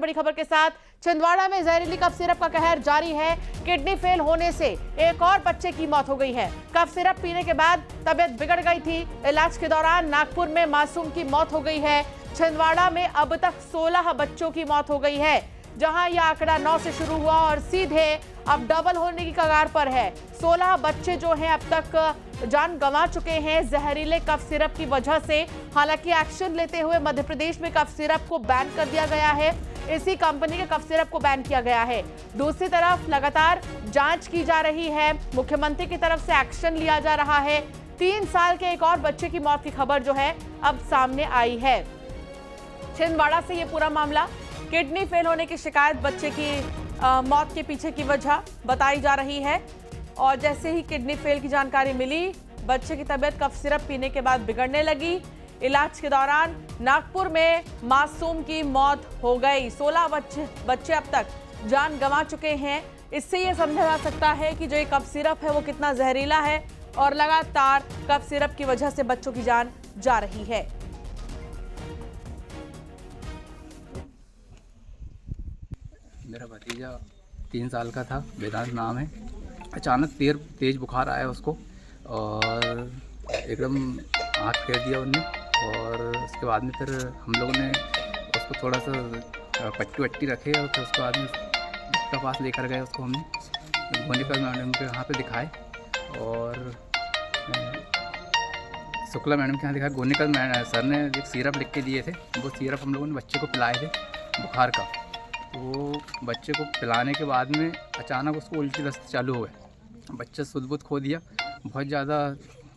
बड़ी खबर के साथ छिंदवाड़ा में जहरीली कफ सिरप का कहर जारी है। किडनी फेल होने से एक और बच्चे की मौत हो गई है। कफ सिरप पीने के बाद तबीयत बिगड़ गई थी। इलाज के दौरान नागपुर में मासूम की मौत हो गई है। छिंदवाड़ा में अब तक 16 बच्चों की मौत हो गई है, जहां यह आंकड़ा 9 से शुरू हुआ और सीधे अब डबल होने की कगार पर है। 16 बच्चे जो हैं अब तक जान गंवा चुके हैं जहरीले कफ सिरप की वजह से। हालांकि एक्शन लेते हुए मध्य प्रदेश में कफ सिरप को बैन कर दिया गया है। इसी कंपनी के कफ सिरप को बैन किया गया है। दूसरी तरफ लगातार जांच की जा रही है। मुख्यमंत्री की तरफ से एक्शन लिया जा रहा है। 3 साल के एक और बच्चे की मौत की खबर जो है अब सामने आई है। छिंदवाड़ा से ये पूरा मामला, किडनी फेल होने की शिकायत बच्चे की मौत के पीछे की वजह बताई जा रही है। और जैसे ही किडनी फेल की जानकारी मिली, बच्चे की तबीयत कफ सिरप पीने के बाद बिगड़ने लगी। इलाज के दौरान नागपुर में मासूम की मौत हो गई। 16 बच्चे अब तक जान गंवा चुके हैं। इससे यह समझा जा सकता है कि जो ये कफ सिरप है वो कितना जहरीला है और लगातार कफ सिरप की वजह से बच्चों की जान जा रही है। मेरा भतीजा 3 साल का था, वेदांत नाम है। अचानक तेज बुखार आया उसको और एकदम आँख फेर दिया उनने। और उसके बाद में फिर हम लोगों ने उसको थोड़ा सा पट्टी वट्टी रखे और फिर उसके बाद में डॉक्टर के पास लेकर गए उसको। हमने गोनीकल मैडम के यहाँ पे दिखाए और शुक्ला मैडम के यहाँ दिखाया। गोनीकल सर ने एक सिरप लिख के दिए थे, वो सिरप हम लोगों ने बच्चे को पिलाए थे बुखार का। तो बच्चे को पिलाने के बाद में अचानक उसको उल्टी दस्त चालू हो गए। बच्चा सुध बुध खो दिया, बहुत ज़्यादा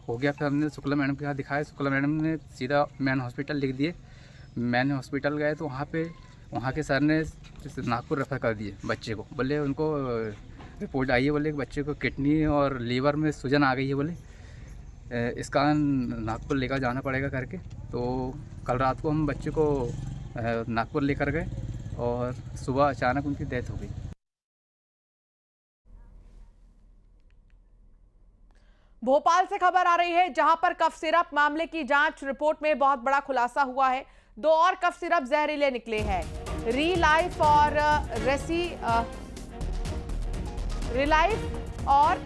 हो गया। फिर हमने शुक्ला मैडम के यहाँ दिखाया। शुक्ला मैडम ने सीधा मैन हॉस्पिटल लिख दिए। मैन हॉस्पिटल गए तो वहाँ के सर ने नागपुर रेफर कर दिए बच्चे को। बोले उनको रिपोर्ट आई है, बोले बच्चे को किडनी और लीवर में सूजन आ गई है, बोले इसका नागपुर लेकर जाना पड़ेगा करके। तो कल रात को हम बच्चे को नागपुर लेकर गए और सुबह अचानक उनकी डेथ हो गई। भोपाल से खबर आ रही है, जहां पर कफ सिरप मामले की जांच रिपोर्ट में बहुत बड़ा खुलासा हुआ है। 2 और कफ सिरप जहरीले निकले हैं। रिलाइफ और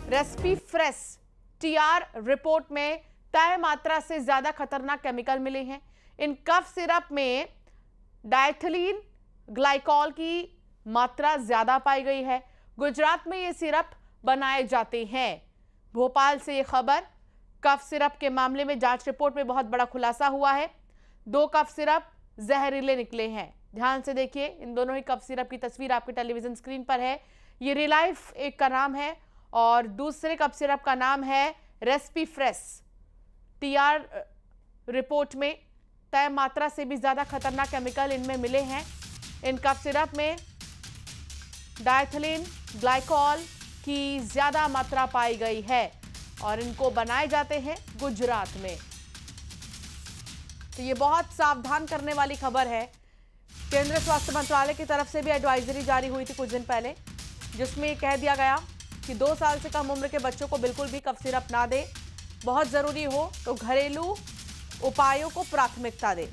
रेस्पीफ्रेस टीआर रिपोर्ट में तय मात्रा से ज्यादा खतरनाक केमिकल मिले हैं। इन कफ सिरप में डायथिलीन ग्लाइकॉल की मात्रा ज्यादा पाई गई है। गुजरात में ये सिरप बनाए जाते हैं। भोपाल से ये खबर, कफ सिरप के मामले में जांच रिपोर्ट में बहुत बड़ा खुलासा हुआ है। 2 कफ सिरप जहरीले निकले हैं। ध्यान से देखिए, इन दोनों ही कफ सिरप की तस्वीर आपके टेलीविजन स्क्रीन पर है। ये रिलाइफ एक का नाम है और दूसरे कफ सिरप का नाम है रेस्पीफ्रेस। टीआर रिपोर्ट में तय मात्रा से भी ज्यादा खतरनाक केमिकल इनमें मिले हैं। इन कफ सिरप में डायथिलीन ग्लाइकॉल की ज्यादा मात्रा पाई गई है और इनको बनाए जाते हैं गुजरात में। तो ये बहुत सावधान करने वाली खबर है। केंद्रीय स्वास्थ्य मंत्रालय की तरफ से भी एडवाइजरी जारी हुई थी कुछ दिन पहले, जिसमें ये कह दिया गया कि 2 साल से कम उम्र के बच्चों को बिल्कुल भी कफ सिरप ना दे। बहुत जरूरी हो तो घरेलू उपायों को प्राथमिकता दें।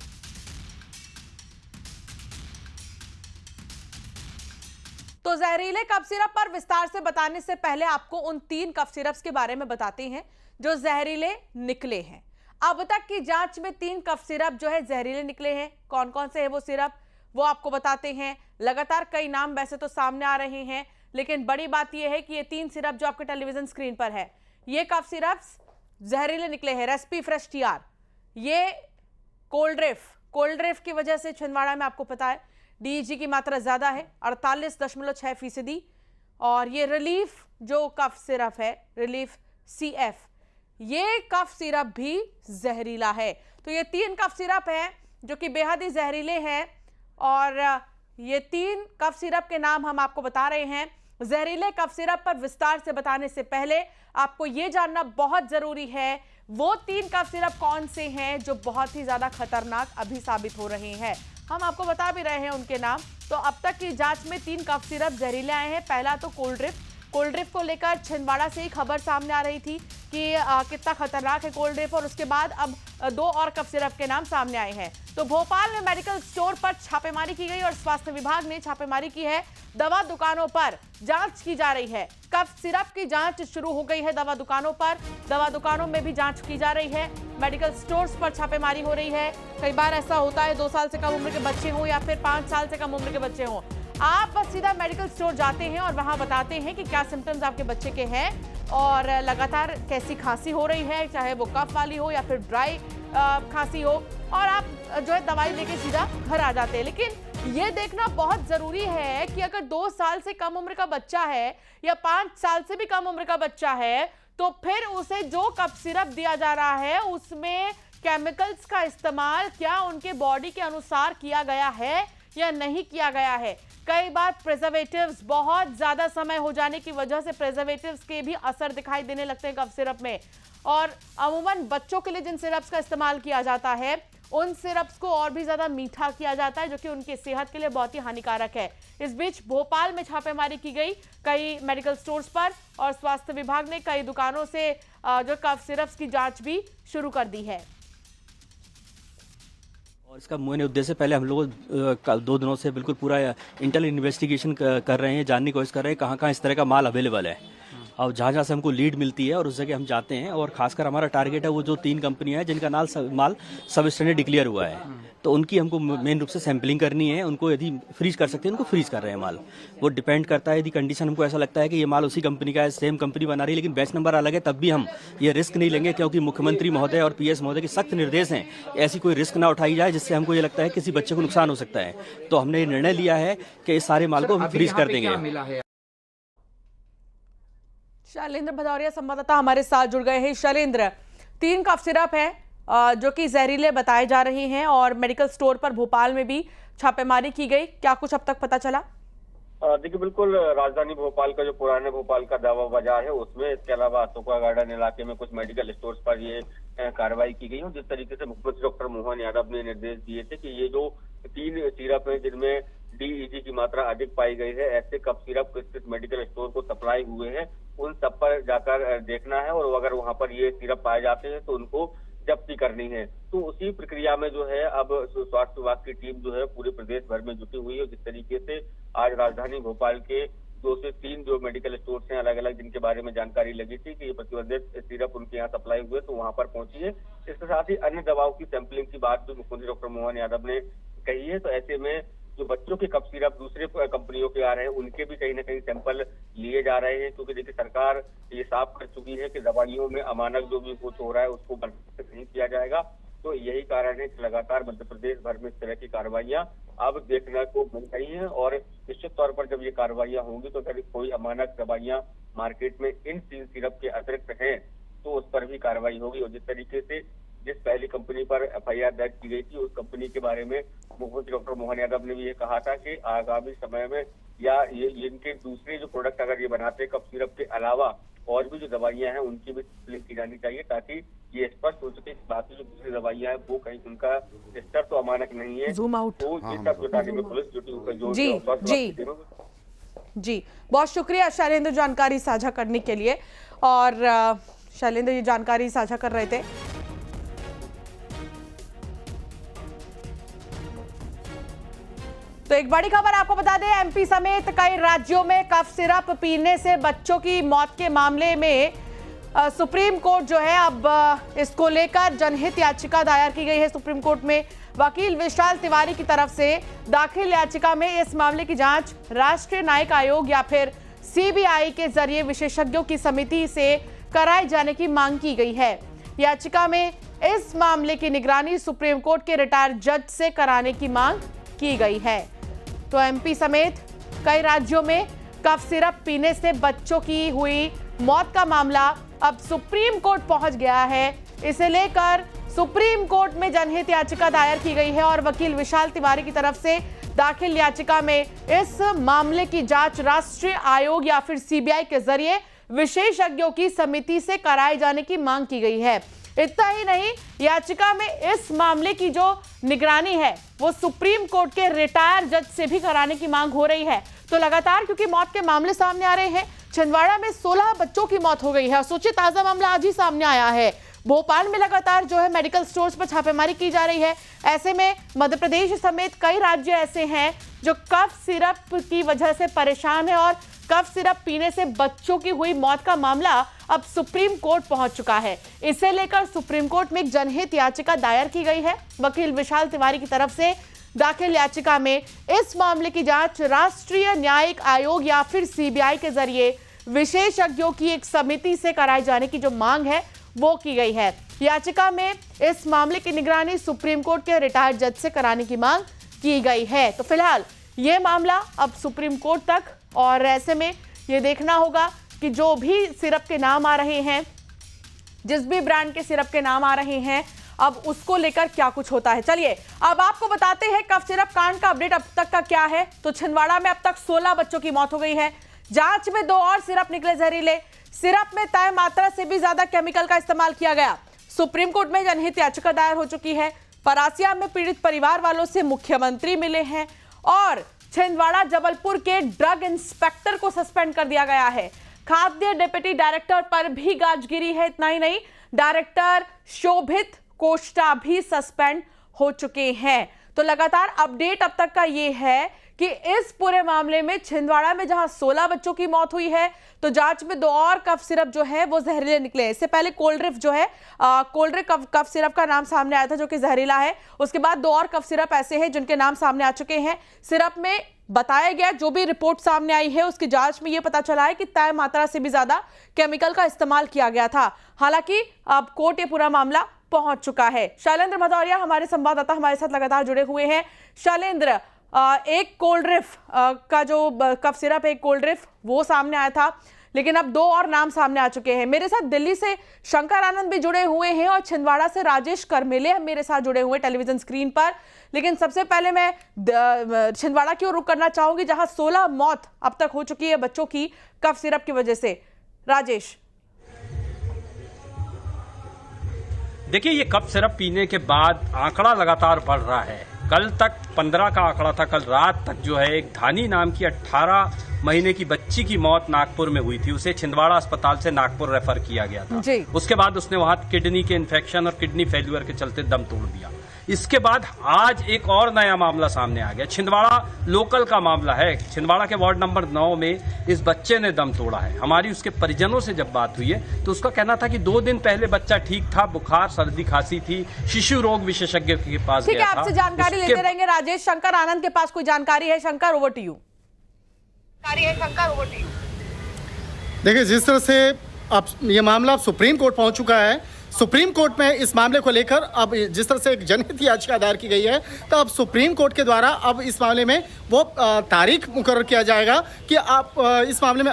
तो जहरीले कफ सिरप पर विस्तार से बताने से पहले आपको उन 3 कफ सिरप्स के बारे में बताते हैं जो जहरीले निकले हैं। अब तक की जांच में 3 कफ सिरप जो है जहरीले निकले हैं। कौन कौन से है वो सिरप, वो आपको बताते हैं। लगातार कई नाम वैसे तो सामने आ रहे हैं, लेकिन बड़ी बात यह है कि ये 3 सिरप जो आपके टेलीविजन स्क्रीन पर है, ये कफ सिरप्स जहरीले निकले हैं। रेस्पीफ्रेस टीआर, ये कोल्ड ड्रिफ्ट की वजह से छिंदवाड़ा में आपको पता है डीईजी की मात्रा ज्यादा है, 48.6%। और ये रिलीफ जो कफ सिरप है, रिलीफ CF, ये कफ सिरप भी जहरीला है। तो ये 3 कफ सिरप हैं जो कि बेहद ही जहरीले हैं। और ये 3 कफ सिरप के नाम हम आपको बता रहे हैं। जहरीले कफ सिरप पर विस्तार से बताने से पहले आपको ये जानना बहुत जरूरी है वो 3 कफ सिरप कौन से हैं जो बहुत ही ज्यादा खतरनाक अभी साबित हो रहे हैं। हम आपको बता भी रहे हैं उनके नाम। तो अब तक की जांच में 3 कफ सिरप जहरीले आए हैं। पहला तो कोल्ड ड्रिफ्ट को लेकर छिंदवाड़ा से ही खबर सामने आ रही थी कि कितना खतरनाक है कोल्ड ड्रिफ्ट, और उसके बाद अब 2 और कफ सिरप के नाम सामने आए हैं। तो भोपाल में मेडिकल स्टोर पर छापेमारी की गई और स्वास्थ्य विभाग ने छापेमारी की है। दवा दुकानों पर जांच की जा रही है। कफ सिरप की जांच शुरू हो गई है दवा दुकानों पर। दवा दुकानों में भी जांच की जा रही है। मेडिकल स्टोर्स पर छापेमारी हो रही है। कई बार ऐसा होता है 2 साल से कम उम्र के बच्चे हों या फिर 5 साल से कम उम्र के बच्चे हों, आप बस सीधा मेडिकल स्टोर जाते हैं और वहां बताते हैं कि क्या सिम्टम्स आपके बच्चे के हैं और लगातार कैसी खांसी हो रही है, चाहे वो कफ वाली हो या फिर ड्राई खांसी हो, और आप जो है दवाई लेके सीधा घर आ जाते हैं। लेकिन ये देखना बहुत जरूरी है कि अगर 2 साल से कम उम्र का बच्चा है या 5 साल से भी कम उम्र का बच्चा है, तो फिर उसे जो कफ सिरप दिया जा रहा है उसमें केमिकल्स का इस्तेमाल क्या उनके बॉडी के अनुसार किया गया है या नहीं किया गया है। कई बार प्रिजर्वेटिव्स, बहुत ज्यादा समय हो जाने की वजह से प्रिजर्वेटिव्स के भी असर दिखाई देने लगते हैं कफ सिरप में। और अमूमन बच्चों के लिए जिन सिरप्स का इस्तेमाल किया जाता है उन सिरप्स को और भी ज्यादा मीठा किया जाता है, जो कि उनकी सेहत के लिए बहुत ही हानिकारक है। इस बीच भोपाल में छापेमारी की गई कई मेडिकल स्टोर्स पर और स्वास्थ्य विभाग ने कई दुकानों से जो कफ सिरप्स की जांच भी शुरू कर दी है। और इसका मुख्य उद्देश्य पहले हम लोग 2 दिनों से बिल्कुल पूरा इंटरनल इन्वेस्टिगेशन कर रहे हैं, जानने की कोशिश कर रहे हैं कहाँ कहाँ इस तरह का माल अवेलेबल है और जहाँ जहाँ से हमको लीड मिलती है और उस जगह हम जाते हैं। और खासकर हमारा टारगेट है वो जो 3 कंपनियां हैं जिनका माल सब स्टैंडर्ड डिक्लेयर हुआ है, तो उनकी हमको मेन रूप से सैंपलिंग करनी है। उनको यदि फ्रीज कर सकते हैं उनको फ्रीज कर रहे हैं माल। वो डिपेंड करता है, यदि कंडीशन हमको ऐसा लगता है कि ये माल उसी कंपनी का है, सेम कंपनी बना रही है लेकिन बैच नंबर अलग है, तब भी हम ये रिस्क नहीं लेंगे, क्योंकि मुख्यमंत्री महोदय और PS महोदय के सख्त निर्देश हैं ऐसी कोई रिस्क ना उठाई जाए जिससे हमको ये लगता है किसी बच्चे को नुकसान हो सकता है। तो हमने ये निर्णय लिया है कि इस सारे माल को हम फ्रीज कर देंगे। शैलेंद्र भदौरिया संवाददाता हमारे साथ जुड़ गए हैं। शैलेंद्र, 3 कफ सिरप हैं जो कि जहरीले बताए जा रहे हैं और मेडिकल स्टोर पर भोपाल में भी छापेमारी की गई, क्या कुछ अब तक पता चला? देखिए, बिल्कुल राजधानी भोपाल का जो पुराने भोपाल का दवा बाजार है उसमें, इसके अलावा अशोका गार्डन इलाके में कुछ मेडिकल स्टोर्स पर ये कार्रवाई की गई है। जिस तरीके से मुख्यमंत्री डॉक्टर मोहन यादव ने निर्देश दिए थे कि ये जो 3 सिरप है जिनमें DEG की मात्रा अधिक पाई गई है, ऐसे कफ सिरप किस मेडिकल स्टोर को सप्लाई हुए हैं उन सब पर जाकर देखना है और अगर वहां पर ये सिरप पाए जाते हैं तो उनको जब्ती करनी है। तो उसी प्रक्रिया में जो है अब स्वास्थ्य विभाग की टीम जो है पूरे प्रदेश भर में जुटी हुई है। जिस तरीके से आज राजधानी भोपाल के 2 से 3 जो मेडिकल स्टोर्स हैं अलग अलग, जिनके बारे में जानकारी लगी थी कि ये प्रतिबंधित सिरप उनके यहाँ सप्लाई हुए, तो वहां पर पहुंची है। इसके साथ ही अन्य दवाओं की सैंपलिंग की बात भी मुख्यमंत्री डॉक्टर मोहन यादव ने कही है। तो ऐसे में जो बच्चों के कफ सिरप दूसरे कंपनियों के आ रहे हैं उनके भी कहीं ना कहीं सैंपल लिए जा रहे हैं, क्योंकि देखिए सरकार ये साफ कर चुकी है कि दवाइयों में अमानक जो भी कुछ हो रहा है उसको बर्दाश्त नहीं किया जाएगा। तो यही कारण है कि लगातार मध्य प्रदेश भर में इस तरह की कार्रवाइयां अब देखने को मिल रही हैं और निश्चित तौर पर जब ये कार्रवाइयां होंगी तो अगर कोई अमानक दवाइयां मार्केट में इन 3 सिरप के अतिरिक्त हैं तो उस पर भी कार्रवाई होगी। और जिस तरीके से जिस पहली कंपनी पर FIR दर्ज की गई थी उस कंपनी के बारे में मुख्यमंत्री डॉक्टर मोहन यादव ने भी ये कहा था कि आगामी समय में या ये इनके दूसरे जो प्रोडक्ट अगर ये बनाते कफ सिरप के अलावा और भी जो दवाइयां हैं उनकी भी सैंपलिंग की जानी चाहिए, ताकि ये स्पष्ट हो सके कि बाकी जो दूसरी दवाइयां हैं वो कहीं उनका स्तर तो अमानक नहीं है। Zoom out. तो ये सब जुटाने में पुलिस जुटी हुई है। जी, बहुत शुक्रिया शैलेंद्र जानकारी साझा करने के लिए। और शैलेंद्र ये जानकारी साझा कर रहे थे। तो एक बड़ी खबर आपको बता दें, MP समेत कई राज्यों में कफ सिरप पीने से बच्चों की मौत के मामले में सुप्रीम कोर्ट जो है अब इसको लेकर जनहित याचिका दायर की गई है सुप्रीम कोर्ट में। वकील विशाल तिवारी की तरफ से दाखिल याचिका में इस मामले की जांच राष्ट्रीय न्यायिक आयोग या फिर CBI के जरिए विशेषज्ञों की समिति से कराए जाने की मांग की गई है। याचिका में इस मामले की निगरानी सुप्रीम कोर्ट के रिटायर्ड जज से कराने की मांग की गई है। तो MP समेत कई राज्यों में कफ सिरप पीने से बच्चों की हुई मौत का मामला अब सुप्रीम कोर्ट पहुंच गया है। इसे लेकर सुप्रीम कोर्ट में जनहित याचिका दायर की गई है और वकील विशाल तिवारी की तरफ से दाखिल याचिका में इस मामले की जांच राष्ट्रीय आयोग या फिर CBI के जरिए विशेषज्ञों की समिति से कराए जाने की मांग की गई है। इतना ही नहीं, याचिका में इस मामले की जो निगरानी है वो सुप्रीम कोर्ट के रिटायर जज से भी कराने की मांग हो रही है। तो लगातार क्योंकि मौत के मामले सामने आ रहे हैं, छिंदवाड़ा में 16 बच्चों की मौत हो गई है। सोचिए, ताजा मामला आज ही सामने आया है। भोपाल में लगातार जो है मेडिकल स्टोर्स पर छापेमारी की जा रही है। ऐसे में मध्य प्रदेश समेत कई राज्य ऐसे हैं जो कफ सिरप की वजह से परेशान है और कफ सिरप पीने से बच्चों की हुई मौत का मामला अब सुप्रीम कोर्ट पहुंच चुका है। इसे लेकर सुप्रीम कोर्ट में एक जनहित याचिका दायर की गई है। वकील विशाल तिवारी की तरफ से दाखिल याचिका में इस मामले की जांच राष्ट्रीय न्यायिक आयोग या फिर सीबीआई के जरिए विशेषज्ञों की एक समिति से कराए जाने की जो मांग है वो की गई है। याचिका में इस मामले की निगरानी सुप्रीम कोर्ट के रिटायर्ड जज से कराने की मांग की गई है। तो फिलहाल ये मामला अब सुप्रीम कोर्ट तक, और ऐसे में ये देखना होगा कि जो भी सिरप के नाम आ रहे हैं, जिस भी ब्रांड के सिरप के नाम आ रहे हैं, अब उसको लेकर क्या कुछ होता है। चलिए अब आपको बताते हैं कफ सिरप कांड का अपडेट अब तक का क्या है। तो छिंदवाड़ा में अब तक 16 बच्चों की मौत हो गई है। जांच में 2 और सिरप निकले जहरीले। सिरप में तय मात्रा से भी ज्यादा केमिकल का इस्तेमाल किया गया। सुप्रीम कोर्ट में जनहित याचिका दायर हो चुकी है। परासिया में पीड़ित परिवार वालों से मुख्यमंत्री मिले हैं और छिंदवाड़ा जबलपुर के ड्रग इंस्पेक्टर को सस्पेंड कर दिया गया है। खाद्य डिप्टी डायरेक्टर पर भी गाज गिरी है। इतना ही नहीं, डायरेक्टर शोभित कोष्टा भी सस्पेंड हो चुके हैं। तो लगातार अपडेट अब तक का ये है कि इस पूरे मामले में छिंदवाड़ा में जहां 16 बच्चों की मौत हुई है, तो जांच में 2 और कफ सिरप जो है वो जहरीले निकले। इससे पहले कोल्ड्रिफ जो है कोल्ड्रिफ कफ सिरप का नाम सामने आया था जो कि जहरीला है। उसके बाद 2 और कफ सिरप ऐसे हैं जिनके नाम सामने आ चुके हैं। सिरप में बताया गया, जो भी रिपोर्ट सामने आई है उसकी जांच में यह पता चला है कि तय मात्रा से भी ज्यादा केमिकल का इस्तेमाल किया गया था। हालांकि अब कोर्ट ये पूरा मामला पहुंच चुका है। शैलेंद्र भदौरिया हमारे संवाददाता हमारे साथ लगातार जुड़े हुए हैं। शैलेंद्र, एक कोल्ड्रिफ का जो कफ सिरप है, एक कोल्ड्रिफ वो सामने आया था, लेकिन अब 2 और नाम सामने आ चुके हैं। मेरे साथ दिल्ली से शंकर आनंद भी जुड़े हुए हैं और छिंदवाड़ा से राजेश करमेले मेरे साथ जुड़े हुए टेलीविजन स्क्रीन पर। लेकिन सबसे पहले मैं छिंदवाड़ा की ओर रुख करना चाहूंगी जहां 16 मौत अब तक हो चुकी है बच्चों की कफ सिरप की वजह से। राजेश, देखिए, ये कफ सिरप पीने के बाद आंकड़ा लगातार बढ़ रहा है। कल तक 15 का आंकड़ा था। कल रात तक जो है एक धानी नाम की 18 महीने की बच्ची की मौत नागपुर में हुई थी। उसे छिंदवाड़ा अस्पताल से नागपुर रेफर किया गया था। उसके बाद उसने वहां किडनी के इन्फेक्शन और किडनी फेल्यूअर के चलते दम तोड़ दिया। इसके बाद आज एक और नया मामला सामने आ गया। छिंदवाड़ा लोकल का मामला है। छिंदवाड़ा के वार्ड नंबर 9 में इस बच्चे ने दम तोड़ा है। हमारी उसके परिजनों से जब बात हुई है तो उसका कहना था कि 2 दिन पहले बच्चा ठीक था, बुखार सर्दी खांसी थी, शिशु रोग विशेषज्ञ के पास गया था। आपसे जानकारी लेते रहेंगे राजेश। शंकर आनंद के पास कोई जानकारी है? Shankar, over to you. देखिए, जिस तरह से अब ये मामला सुप्रीम कोर्ट पहुंच चुका है, सुप्रीम कोर्ट में इस मामले को लेकर अब जिस तरह से एक जनहित याचिका दायर की गई है, तो अब सुप्रीम कोर्ट के द्वारा अब इस मामले में वो तारीख मुकर्रर किया जाएगा कि आप इस मामले में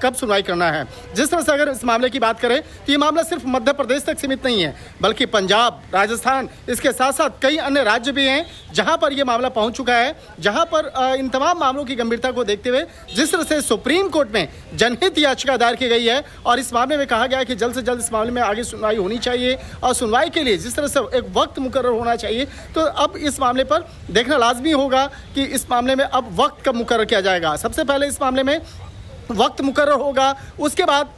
कब सुनवाई करना है। जिस तरह से अगर इस मामले की बात करें तो ये मामला सिर्फ मध्य प्रदेश तक सीमित नहीं है, बल्कि पंजाब, राजस्थान, इसके साथ साथ कई अन्य राज्य भी हैं जहां पर यह मामला पहुंच चुका है। जहां पर इन तमाम मामलों की गंभीरता को देखते हुए जिस तरह से सुप्रीम कोर्ट में जनहित याचिका दायर की गई है और इस मामले में कहा गया है कि जल्द से जल्द इस मामले में आगे सुनवाई होनी चाहिए और सुनवाई के लिए जिस तरह से एक वक्त मुकर्रर होना चाहिए, तो अब इस मामले पर देखना लाजमी होगा कि इस मामले में अब वक्त कब मुकर्रर किया जाएगा। सबसे पहले इस मामले में वक्त मुकर्रर होगा, उसके बाद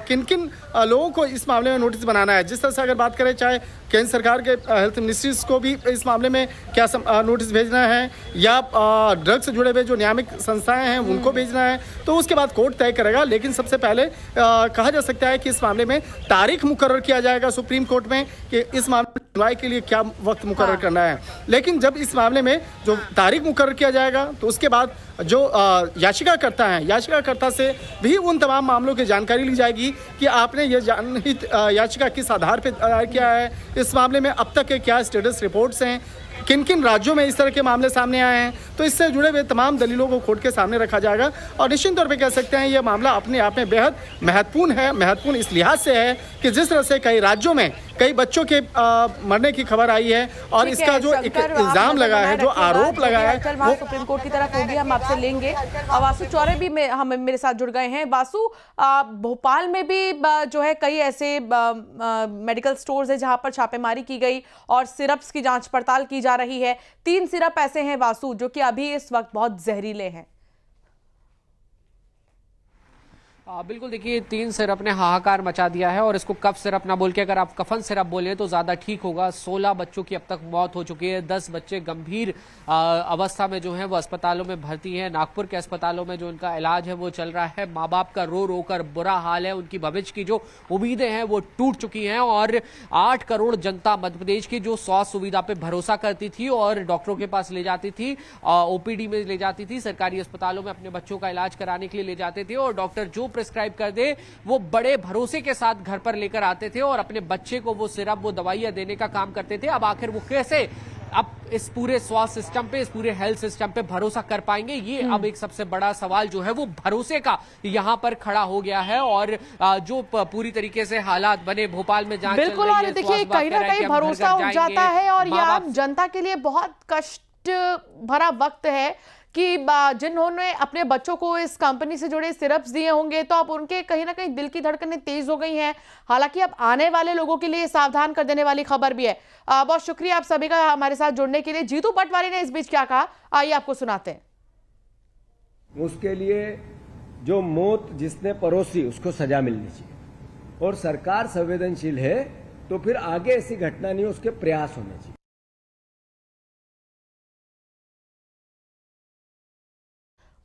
किन किन लोगों को इस मामले में नोटिस बनाना है। जिस तरह से अगर बात करें, चाहे केंद्र सरकार के हेल्थ मिनिस्ट्रीज को भी इस मामले में क्या नोटिस भेजना है या ड्रग से जुड़े हुए जो नियामक संस्थाएं हैं उनको भेजना है, तो उसके बाद कोर्ट तय करेगा। लेकिन सबसे पहले कहा जा सकता है कि इस मामले में तारीख मुकर्रर किया जाएगा सुप्रीम कोर्ट में कि इस मामले में सुनवाई के लिए क्या वक्त मुकर्रर करना है। लेकिन जब इस मामले में जो तारीख मुकर्रर किया जाएगा तो उसके बाद जो याचिकाकर्ता हैं, याचिकाकर्ता से भी उन तमाम मामलों की जानकारी ली जाएगी कि आपने ये जनहित याचिका किस आधार पर दायर किया है, इस मामले में अब तक के क्या स्टेटस रिपोर्ट्स हैं, किन किन राज्यों में इस तरह के मामले सामने आए हैं। तो इससे जुड़े हुए तमाम दलीलों को कोर्ट के सामने रखा जाएगा और निश्चित तौर पे कह सकते हैं यह मामला अपने आप में बेहद महत्वपूर्ण है। महत्वपूर्ण इस लिहाज से है कि जिस तरह से कई राज्यों में कई बच्चों के मरने की खबर आई है और इसका जो एक इल्जाम लगा है, जो आरोप लगा है, वो सुप्रीम कोर्ट की तरफ होगी। हम आपसे लेंगे। वासु चौरे भी मेरे साथ जुड़ गए हैं। वासु, भोपाल में भी जो है कई ऐसे मेडिकल स्टोर्स है जहां पर छापेमारी की गई और सिरप्स की जांच पड़ताल की जा रही है। 3 सिरप ऐसे हैं वासु जो कि अभी इस वक्त बहुत जहरीले हैं। बिल्कुल, देखिए 3 सिरप ने हाहाकार मचा दिया है और इसको कफ सिरप ना बोल के अगर आप कफन सिरप बोले तो ज़्यादा ठीक होगा। 16 बच्चों की अब तक मौत हो चुकी है, 10 बच्चे गंभीर अवस्था में जो है वो अस्पतालों में भर्ती हैं। नागपुर के अस्पतालों में जो उनका इलाज है वो चल रहा है। माँ बाप का रो रो कर बुरा हाल है, उनकी भविष्य की जो उम्मीदें हैं वो टूट चुकी हैं और 8 करोड़ जनता मध्य प्रदेश की जो स्वास्थ्य सुविधा पे भरोसा करती थी और डॉक्टरों के पास ले जाती थी, ओपीडी में ले जाती थी, सरकारी अस्पतालों में अपने बच्चों का इलाज कराने के लिए ले जाते थे और डॉक्टर जो प्रिस्क्राइब कर दे वो बड़े भरोसे के साथ घर पर लेकर आते थे और अपने बच्चे को वो सिरप वो दवाइयां देने का काम करते थे। अब आखिर वो कैसे अब इस पूरे स्वास्थ्य सिस्टम पे, इस पूरे हेल्थ सिस्टम पे भरोसा कर पाएंगे, ये अब एक सबसे बड़ा सवाल जो है वो भरोसे का यहां पर खड़ा हो गया है। और जो पूरी तरीके से हालात बने भोपाल में जांच बिल्कुल, और देखिए कहीं ना कहीं भरोसा उठ जाता है और ये आम जनता के लिए बहुत कष्ट भरा वक्त है कि जिन्होंने अपने बच्चों को इस कंपनी से जुड़े सिरप्स दिए होंगे तो अब उनके कहीं ना कहीं दिल की धड़कनें तेज हो गई हैं। हालांकि अब आने वाले लोगों के लिए सावधान कर देने वाली खबर भी है। बहुत शुक्रिया आप सभी का हमारे साथ जुड़ने के लिए। जीतू पटवारी ने इस बीच क्या कहा, आइए आपको सुनाते हैं। उसके लिए जो मौत जिसने परोसी उसको सजा मिलनी चाहिए और सरकार संवेदनशील है तो फिर आगे ऐसी घटना नहीं, उसके प्रयास होने चाहिए।